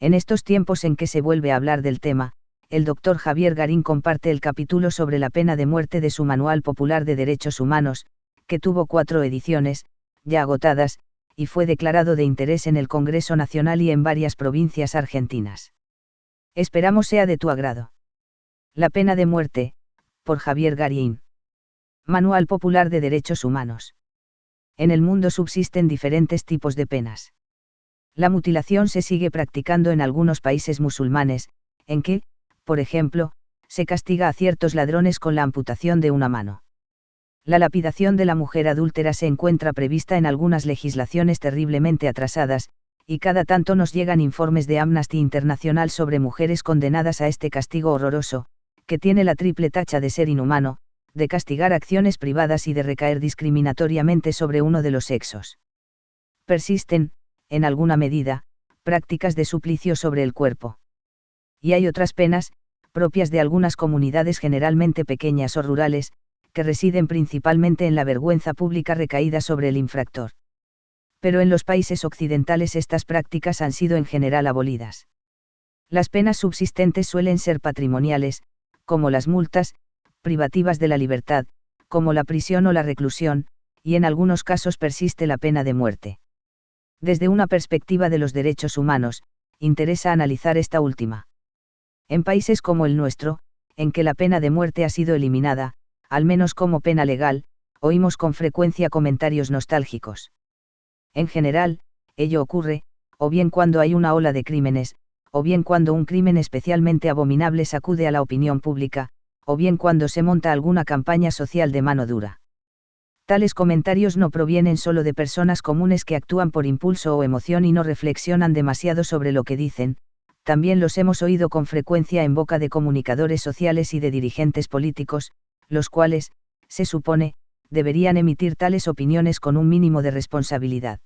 En estos tiempos en que se vuelve a hablar del tema, el doctor Javier Garín comparte el capítulo sobre la pena de muerte de su Manual Popular de Derechos Humanos, que tuvo 4 ediciones, ya agotadas, y fue declarado de interés en el Congreso Nacional y en varias provincias argentinas. Esperamos sea de tu agrado. La pena de muerte, por Javier Garín. Manual Popular de Derechos Humanos. En el mundo subsisten diferentes tipos de penas. La mutilación se sigue practicando en algunos países musulmanes, en que, por ejemplo, se castiga a ciertos ladrones con la amputación de una mano. La lapidación de la mujer adúltera se encuentra prevista en algunas legislaciones terriblemente atrasadas, y cada tanto nos llegan informes de Amnesty International sobre mujeres condenadas a este castigo horroroso, que tiene la triple tacha de ser inhumano, de castigar acciones privadas y de recaer discriminatoriamente sobre uno de los sexos. Persisten, en alguna medida, prácticas de suplicio sobre el cuerpo. Y hay otras penas, propias de algunas comunidades generalmente pequeñas o rurales, que residen principalmente en la vergüenza pública recaída sobre el infractor. Pero en los países occidentales estas prácticas han sido en general abolidas. Las penas subsistentes suelen ser patrimoniales, como las multas, privativas de la libertad, como la prisión o la reclusión, y en algunos casos persiste la pena de muerte. Desde una perspectiva de los derechos humanos, interesa analizar esta última. En países como el nuestro, en que la pena de muerte ha sido eliminada, al menos como pena legal, oímos con frecuencia comentarios nostálgicos. En general, ello ocurre, o bien cuando hay una ola de crímenes, o bien cuando un crimen especialmente abominable sacude a la opinión pública, o bien cuando se monta alguna campaña social de mano dura. Tales comentarios no provienen solo de personas comunes que actúan por impulso o emoción y no reflexionan demasiado sobre lo que dicen, también los hemos oído con frecuencia en boca de comunicadores sociales y de dirigentes políticos, los cuales, se supone, deberían emitir tales opiniones con un mínimo de responsabilidad.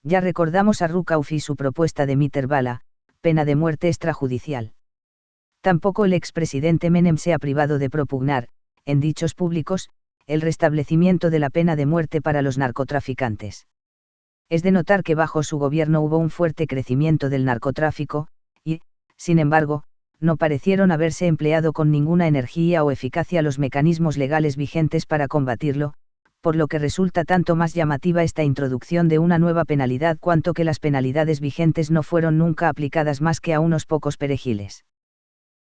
Ya recordamos a Rukauf y su propuesta de Mitterrand, pena de muerte extrajudicial. Tampoco el expresidente Menem se ha privado de propugnar, en dichos públicos, el restablecimiento de la pena de muerte para los narcotraficantes. Es de notar que bajo su gobierno hubo un fuerte crecimiento del narcotráfico, y, sin embargo, no parecieron haberse empleado con ninguna energía o eficacia los mecanismos legales vigentes para combatirlo, por lo que resulta tanto más llamativa esta introducción de una nueva penalidad cuanto que las penalidades vigentes no fueron nunca aplicadas más que a unos pocos perejiles.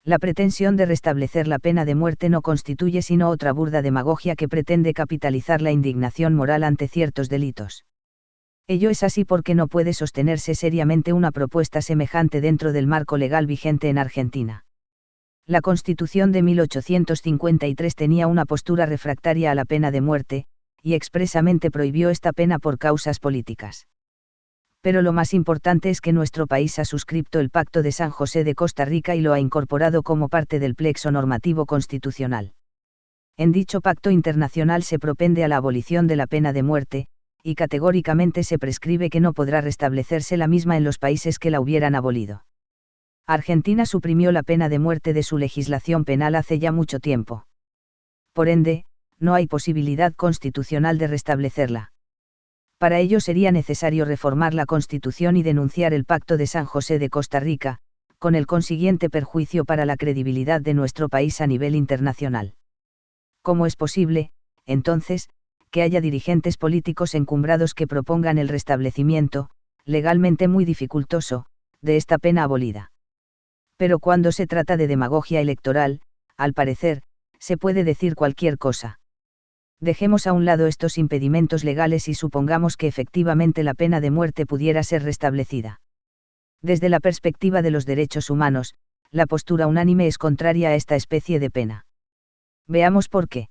La pretensión de restablecer la pena de muerte no constituye sino otra burda demagogia que pretende capitalizar la indignación moral ante ciertos delitos. Ello es así porque no puede sostenerse seriamente una propuesta semejante dentro del marco legal vigente en Argentina. La Constitución de 1853 tenía una postura refractaria a la pena de muerte, y expresamente prohibió esta pena por causas políticas. Pero lo más importante es que nuestro país ha suscrito el Pacto de San José de Costa Rica y lo ha incorporado como parte del plexo normativo constitucional. En dicho pacto internacional se propende a la abolición de la pena de muerte, y categóricamente se prescribe que no podrá restablecerse la misma en los países que la hubieran abolido. Argentina suprimió la pena de muerte de su legislación penal hace ya mucho tiempo. Por ende, no hay posibilidad constitucional de restablecerla. Para ello sería necesario reformar la Constitución y denunciar el Pacto de San José de Costa Rica, con el consiguiente perjuicio para la credibilidad de nuestro país a nivel internacional. ¿Cómo es posible, entonces, que haya dirigentes políticos encumbrados que propongan el restablecimiento, legalmente muy dificultoso, de esta pena abolida? Pero cuando se trata de demagogia electoral, al parecer, se puede decir cualquier cosa. Dejemos a un lado estos impedimentos legales y supongamos que efectivamente la pena de muerte pudiera ser restablecida. Desde la perspectiva de los derechos humanos, la postura unánime es contraria a esta especie de pena. Veamos por qué.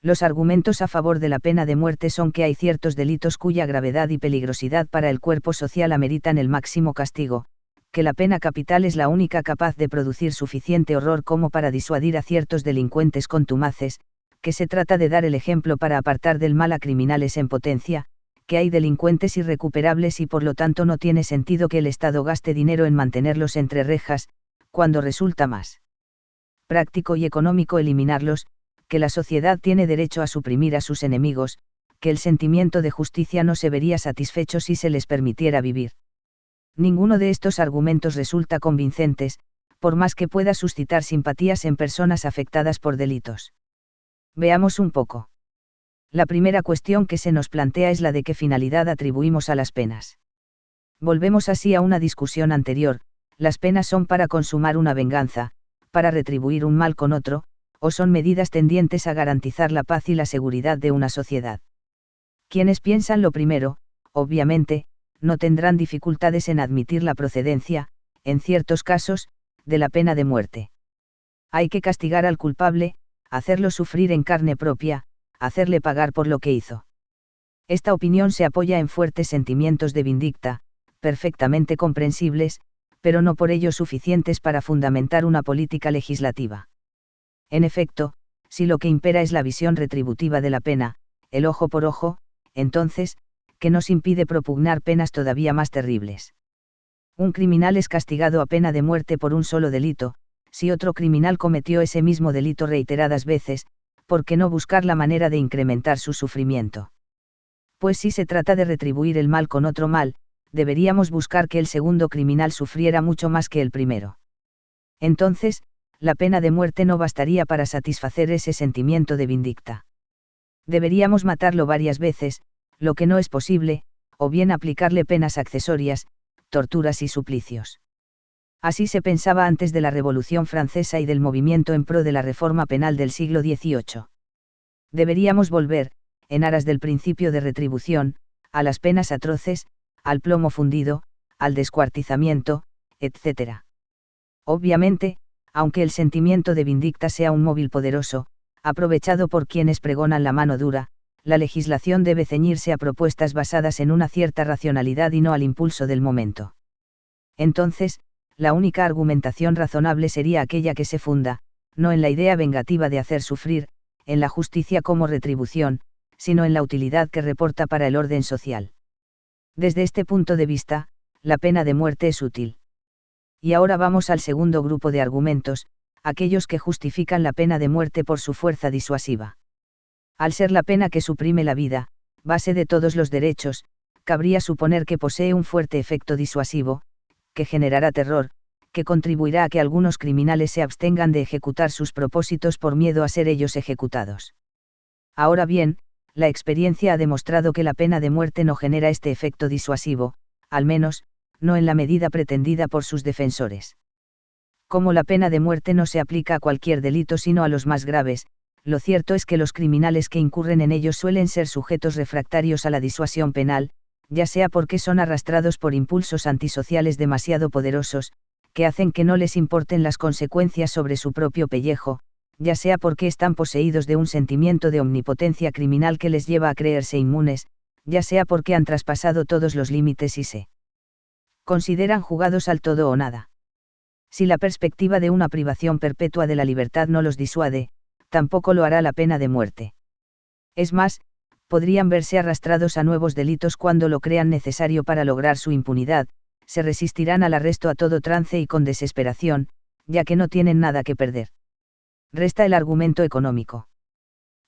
Los argumentos a favor de la pena de muerte son que hay ciertos delitos cuya gravedad y peligrosidad para el cuerpo social ameritan el máximo castigo, que la pena capital es la única capaz de producir suficiente horror como para disuadir a ciertos delincuentes contumaces, que se trata de dar el ejemplo para apartar del mal a criminales en potencia, que hay delincuentes irrecuperables y por lo tanto no tiene sentido que el Estado gaste dinero en mantenerlos entre rejas, cuando resulta más práctico y económico eliminarlos, que la sociedad tiene derecho a suprimir a sus enemigos, que el sentimiento de justicia no se vería satisfecho si se les permitiera vivir. Ninguno de estos argumentos resulta convincentes, por más que pueda suscitar simpatías en personas afectadas por delitos. Veamos un poco. La primera cuestión que se nos plantea es la de qué finalidad atribuimos a las penas. Volvemos así a una discusión anterior: las penas son para consumar una venganza, para retribuir un mal con otro, o son medidas tendientes a garantizar la paz y la seguridad de una sociedad. Quienes piensan lo primero, obviamente, no tendrán dificultades en admitir la procedencia, en ciertos casos, de la pena de muerte. Hay que castigar al culpable, hacerlo sufrir en carne propia, hacerle pagar por lo que hizo. Esta opinión se apoya en fuertes sentimientos de vindicta, perfectamente comprensibles, pero no por ello suficientes para fundamentar una política legislativa. En efecto, si lo que impera es la visión retributiva de la pena, el ojo por ojo, entonces, ¿qué nos impide propugnar penas todavía más terribles? Un criminal es castigado a pena de muerte por un solo delito. Si otro criminal cometió ese mismo delito reiteradas veces, ¿por qué no buscar la manera de incrementar su sufrimiento? Pues si se trata de retribuir el mal con otro mal, deberíamos buscar que el segundo criminal sufriera mucho más que el primero. Entonces, la pena de muerte no bastaría para satisfacer ese sentimiento de vindicta. Deberíamos matarlo varias veces, lo que no es posible, o bien aplicarle penas accesorias, torturas y suplicios. Así se pensaba antes de la Revolución Francesa y del movimiento en pro de la reforma penal del siglo XVIII. Deberíamos volver, en aras del principio de retribución, a las penas atroces, al plomo fundido, al descuartizamiento, etc. Obviamente, aunque el sentimiento de vindicta sea un móvil poderoso, aprovechado por quienes pregonan la mano dura, la legislación debe ceñirse a propuestas basadas en una cierta racionalidad y no al impulso del momento. Entonces, la única argumentación razonable sería aquella que se funda, no en la idea vengativa de hacer sufrir, en la justicia como retribución, sino en la utilidad que reporta para el orden social. Desde este punto de vista, la pena de muerte es útil. Y ahora vamos al segundo grupo de argumentos, aquellos que justifican la pena de muerte por su fuerza disuasiva. Al ser la pena que suprime la vida, base de todos los derechos, cabría suponer que posee un fuerte efecto disuasivo, que generará terror, que contribuirá a que algunos criminales se abstengan de ejecutar sus propósitos por miedo a ser ellos ejecutados. Ahora bien, la experiencia ha demostrado que la pena de muerte no genera este efecto disuasivo, al menos, no en la medida pretendida por sus defensores. Como la pena de muerte no se aplica a cualquier delito sino a los más graves, lo cierto es que los criminales que incurren en ellos suelen ser sujetos refractarios a la disuasión penal, ya sea porque son arrastrados por impulsos antisociales demasiado poderosos, que hacen que no les importen las consecuencias sobre su propio pellejo, ya sea porque están poseídos de un sentimiento de omnipotencia criminal que les lleva a creerse inmunes, ya sea porque han traspasado todos los límites y se consideran jugados al todo o nada. Si la perspectiva de una privación perpetua de la libertad no los disuade, tampoco lo hará la pena de muerte. Es más, podrían verse arrastrados a nuevos delitos cuando lo crean necesario para lograr su impunidad, se resistirán al arresto a todo trance y con desesperación, ya que no tienen nada que perder. Resta el argumento económico.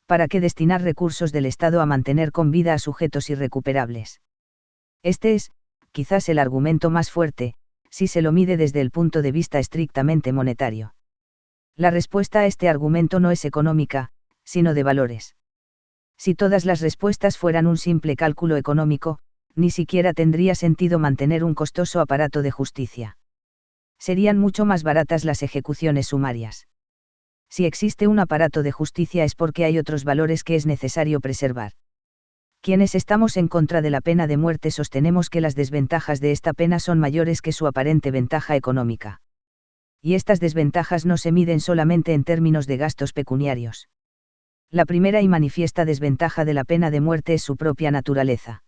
¿Para qué destinar recursos del Estado a mantener con vida a sujetos irrecuperables? Este es, quizás el argumento más fuerte, si se lo mide desde el punto de vista estrictamente monetario. La respuesta a este argumento no es económica, sino de valores. Si todas las respuestas fueran un simple cálculo económico, ni siquiera tendría sentido mantener un costoso aparato de justicia. Serían mucho más baratas las ejecuciones sumarias. Si existe un aparato de justicia es porque hay otros valores que es necesario preservar. Quienes estamos en contra de la pena de muerte sostenemos que las desventajas de esta pena son mayores que su aparente ventaja económica. Y estas desventajas no se miden solamente en términos de gastos pecuniarios. La primera y manifiesta desventaja de la pena de muerte es su propia naturaleza.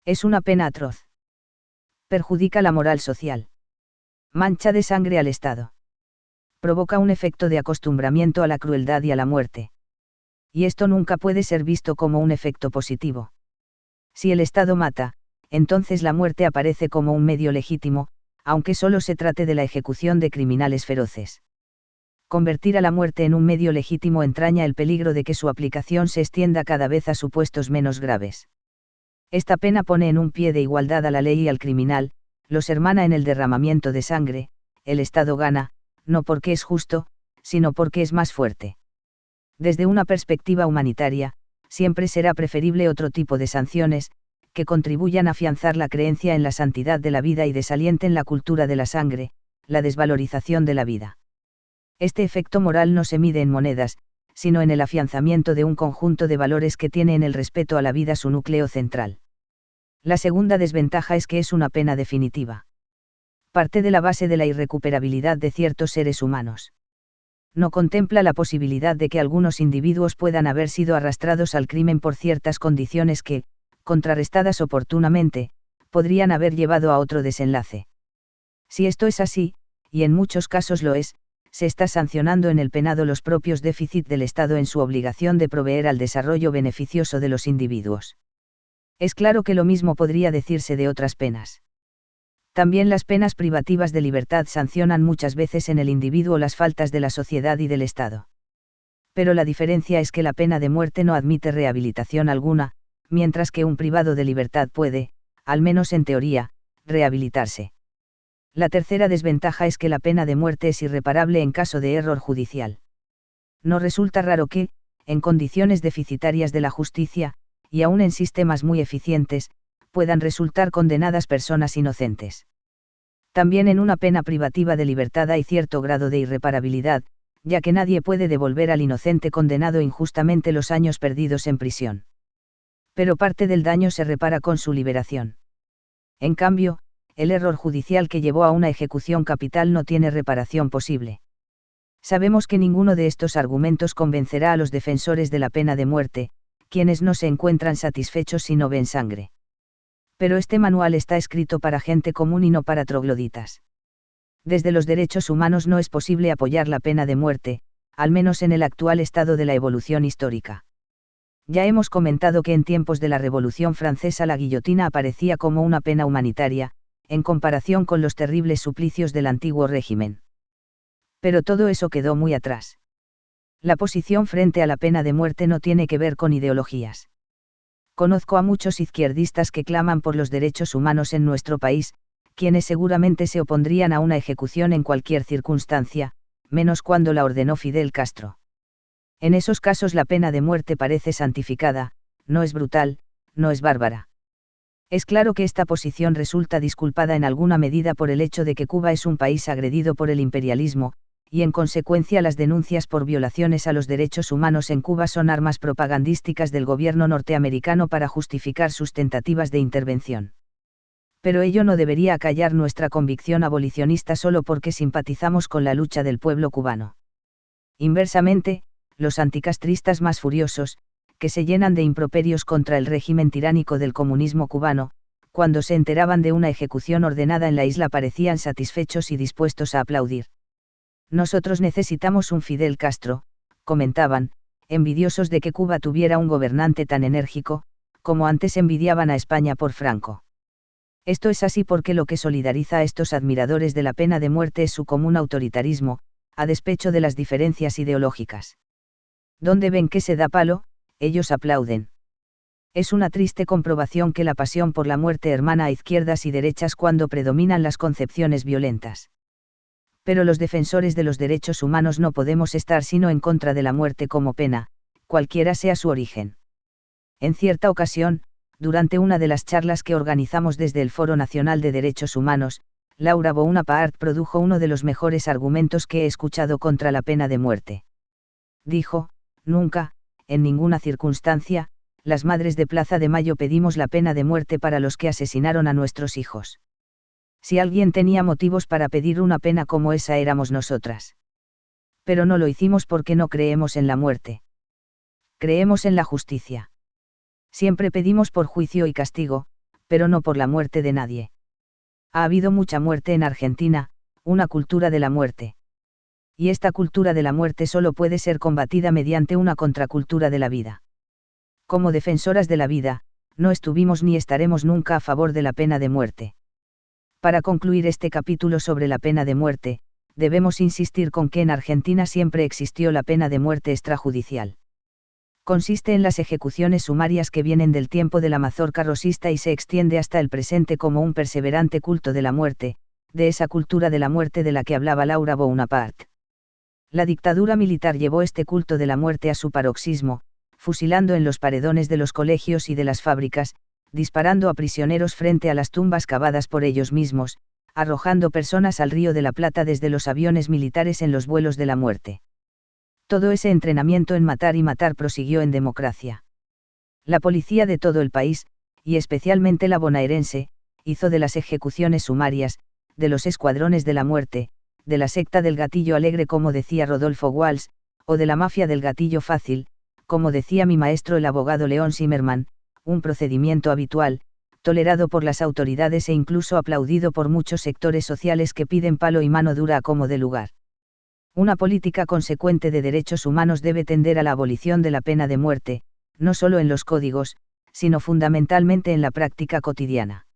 Es una pena atroz. Perjudica la moral social. Mancha de sangre al Estado. Provoca un efecto de acostumbramiento a la crueldad y a la muerte. Y esto nunca puede ser visto como un efecto positivo. Si el Estado mata, entonces la muerte aparece como un medio legítimo, aunque solo se trate de la ejecución de criminales feroces. Convertir a la muerte en un medio legítimo entraña el peligro de que su aplicación se extienda cada vez a supuestos menos graves. Esta pena pone en un pie de igualdad a la ley y al criminal, los hermana en el derramamiento de sangre. El Estado gana, no porque es justo, sino porque es más fuerte. Desde una perspectiva humanitaria, siempre será preferible otro tipo de sanciones, que contribuyan a afianzar la creencia en la santidad de la vida y desalienten la cultura de la sangre, la desvalorización de la vida. Este efecto moral no se mide en monedas, sino en el afianzamiento de un conjunto de valores que tiene en el respeto a la vida su núcleo central. La segunda desventaja es que es una pena definitiva. Parte de la base de la irrecuperabilidad de ciertos seres humanos. No contempla la posibilidad de que algunos individuos puedan haber sido arrastrados al crimen por ciertas condiciones que, contrarrestadas oportunamente, podrían haber llevado a otro desenlace. Si esto es así, y en muchos casos lo es, se está sancionando en el penado los propios déficits del Estado en su obligación de proveer al desarrollo beneficioso de los individuos. Es claro que lo mismo podría decirse de otras penas. También las penas privativas de libertad sancionan muchas veces en el individuo las faltas de la sociedad y del Estado. Pero la diferencia es que la pena de muerte no admite rehabilitación alguna, mientras que un privado de libertad puede, al menos en teoría, rehabilitarse. La tercera desventaja es que la pena de muerte es irreparable en caso de error judicial. No resulta raro que, en condiciones deficitarias de la justicia, y aún en sistemas muy eficientes, puedan resultar condenadas personas inocentes. También en una pena privativa de libertad hay cierto grado de irreparabilidad, ya que nadie puede devolver al inocente condenado injustamente los años perdidos en prisión. Pero parte del daño se repara con su liberación. En cambio, el error judicial que llevó a una ejecución capital no tiene reparación posible. Sabemos que ninguno de estos argumentos convencerá a los defensores de la pena de muerte, quienes no se encuentran satisfechos si no ven sangre. Pero este manual está escrito para gente común y no para trogloditas. Desde los derechos humanos no es posible apoyar la pena de muerte, al menos en el actual estado de la evolución histórica. Ya hemos comentado que en tiempos de la Revolución Francesa la guillotina aparecía como una pena humanitaria, en comparación con los terribles suplicios del antiguo régimen. Pero todo eso quedó muy atrás. La posición frente a la pena de muerte no tiene que ver con ideologías. Conozco a muchos izquierdistas que claman por los derechos humanos en nuestro país, quienes seguramente se opondrían a una ejecución en cualquier circunstancia, menos cuando la ordenó Fidel Castro. En esos casos la pena de muerte parece santificada, no es brutal, no es bárbara. Es claro que esta posición resulta disculpada en alguna medida por el hecho de que Cuba es un país agredido por el imperialismo, y en consecuencia las denuncias por violaciones a los derechos humanos en Cuba son armas propagandísticas del gobierno norteamericano para justificar sus tentativas de intervención. Pero ello no debería acallar nuestra convicción abolicionista solo porque simpatizamos con la lucha del pueblo cubano. Inversamente, los anticastristas más furiosos, que se llenan de improperios contra el régimen tiránico del comunismo cubano, cuando se enteraban de una ejecución ordenada en la isla parecían satisfechos y dispuestos a aplaudir. Nosotros necesitamos un Fidel Castro, comentaban, envidiosos de que Cuba tuviera un gobernante tan enérgico, como antes envidiaban a España por Franco. Esto es así porque lo que solidariza a estos admiradores de la pena de muerte es su común autoritarismo, a despecho de las diferencias ideológicas. Donde ven que se da palo, ellos aplauden. Es una triste comprobación que la pasión por la muerte hermana a izquierdas y derechas cuando predominan las concepciones violentas. Pero los defensores de los derechos humanos no podemos estar sino en contra de la muerte como pena, cualquiera sea su origen. En cierta ocasión, durante una de las charlas que organizamos desde el Foro Nacional de Derechos Humanos, Laura Bonaparte produjo uno de los mejores argumentos que he escuchado contra la pena de muerte. Dijo: nunca, en ninguna circunstancia, las madres de Plaza de Mayo pedimos la pena de muerte para los que asesinaron a nuestros hijos. Si alguien tenía motivos para pedir una pena como esa éramos nosotras. Pero no lo hicimos porque no creemos en la muerte. Creemos en la justicia. Siempre pedimos por juicio y castigo, pero no por la muerte de nadie. Ha habido mucha muerte en Argentina, una cultura de la muerte. Y esta cultura de la muerte solo puede ser combatida mediante una contracultura de la vida. Como defensoras de la vida, no estuvimos ni estaremos nunca a favor de la pena de muerte. Para concluir este capítulo sobre la pena de muerte, debemos insistir con que en Argentina siempre existió la pena de muerte extrajudicial. Consiste en las ejecuciones sumarias que vienen del tiempo de la mazorca rosista y se extiende hasta el presente como un perseverante culto de la muerte, de esa cultura de la muerte de la que hablaba Laura Bonaparte. La dictadura militar llevó este culto de la muerte a su paroxismo, fusilando en los paredones de los colegios y de las fábricas, disparando a prisioneros frente a las tumbas cavadas por ellos mismos, arrojando personas al Río de la Plata desde los aviones militares en los vuelos de la muerte. Todo ese entrenamiento en matar y matar prosiguió en democracia. La policía de todo el país, y especialmente la bonaerense, hizo de las ejecuciones sumarias, de los escuadrones de la muerte, de la secta del gatillo alegre como decía Rodolfo Walsh, o de la mafia del gatillo fácil, como decía mi maestro el abogado León Zimmerman, un procedimiento habitual, tolerado por las autoridades e incluso aplaudido por muchos sectores sociales que piden palo y mano dura a como dé lugar. Una política consecuente de derechos humanos debe tender a la abolición de la pena de muerte, no solo en los códigos, sino fundamentalmente en la práctica cotidiana.